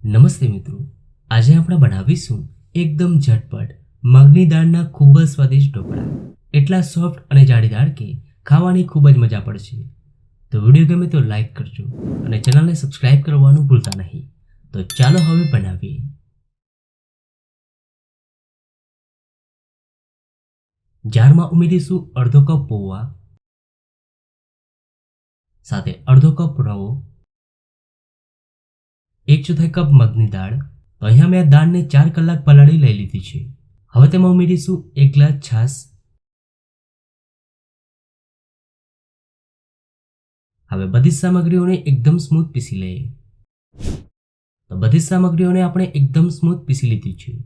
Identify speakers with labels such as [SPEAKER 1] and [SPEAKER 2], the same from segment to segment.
[SPEAKER 1] નમસ્તે મિત્રો, આજે આપણે બનાવીશું એકદમ ઝટપટ મગની દાળના ખૂબ જ સ્વાદિષ્ટ ઢોકળા. એટલા સોફ્ટ અને જાળીદાર કે ખાવાની ખૂબ જ મજા પડશે. તો વિડીયો ગમે તો લાઈક કરજો અને ચેનલને સબસ્ક્રાઇબ કરવાનું ભૂલતા નહીં. તો ચાલો હવે બનાવીએ. જારમાં ઉમેરીશું અડધો કપ પૌવા, સાથે અડધો કપ રવો, 1/4 કપ મગની દાળ. તો અહીંયા મેં દાળને 4 કલાક પલાળી લઈ લીધી છે. હવે તેમાં ઉમેરીશું 1 ગ્લાસ છાશ. હવે બધી સામગ્રીઓને એકદમ સ્મૂથ પીસી લઈએ. તો બધી સામગ્રીઓને આપણે એકદમ સ્મૂથ પીસી લીધી છે.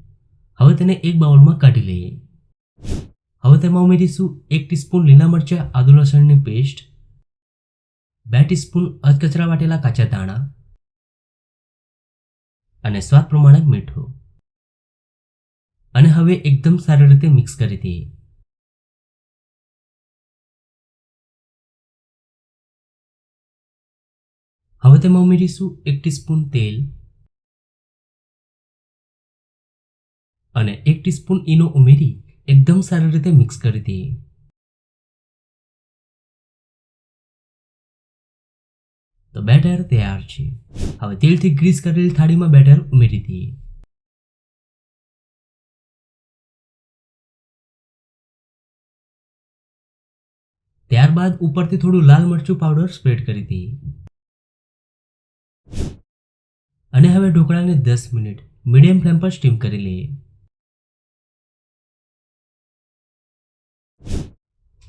[SPEAKER 1] હવે તેને એક બાઉલમાં કાઢી લઈએ. હવે તેમાં ઉમેરીશું 1 ટીસ્પૂન લીલા મરચાં આદુ લસણની પેસ્ટ, 2 ટીસ્પૂન અધકચરા વાટેલા કાચા ધાણા અને સ્વાદ પ્રમાણે મીઠું. અને હવે એકદમ સારી રીતે મિક્સ કરી દઈએ. હવે તેમાં ઉમેરીશું 1 ટીસ્પૂન તેલ અને 1 ટીસ્પૂન ઈનો ઉમેરી એકદમ સારી રીતે મિક્સ કરી દઈએ. તો બેટર તૈયાર છે. હવે તેલથી ગ્રીસ કરેલી થાળીમાં બેટર ઉમેરી દઈએ. ત્યારબાદ ઉપરથી થોડું લાલ મરચું પાવડર સ્પ્રેડ કરી દઈએ. અને હવે ઢોકળાને 10 મિનિટ મીડિયમ ફ્લેમ પર સ્ટીમ કરી લઈએ.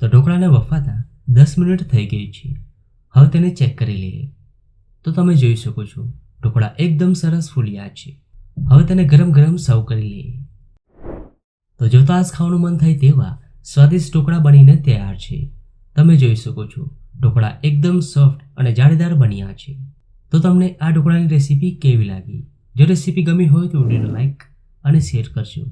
[SPEAKER 1] તો ઢોકળાને બફાતા 10 મિનિટ થઈ ગઈ છે. હવે તેને ચેક કરી લઈએ. તો તમે જોઈ શકો છો ઢોકળા એકદમ સરસ ફૂલ્યા છે. હવે તેને ગરમ ગરમ સર્વ કરી લઈએ. તો જોતા જ ખાવાનું મન થાય તેવા સ્વાદિષ્ટ ઢોકળા બનીને તૈયાર છે. તમે જોઈ શકો છો ઢોકળા એકદમ સોફ્ટ અને જાળીદાર બન્યા છે. તો તમને આ ઢોકળાની રેસીપી કેવી લાગી? જો રેસીપી ગમી હોય તો વિડીયોને લાઈક અને શેર કરજો.